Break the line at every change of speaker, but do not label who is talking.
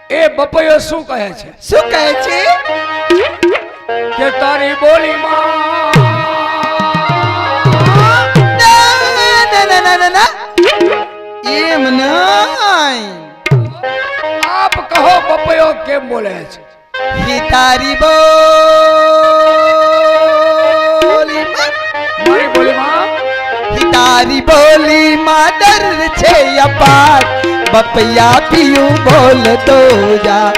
એ બપૈયો શું કહે છે?
શું કહે છે?
કે તારી બોલીમાં
ના એમ નહીં,
આપ કહો બપૈયો કેમ બોલે છે?
હી તારી બોલીમાં,
મારી બોલીમાં
હી તારી બોલીમાં ડર છે અપાર, બપૈયા પીયું બોલ તો જા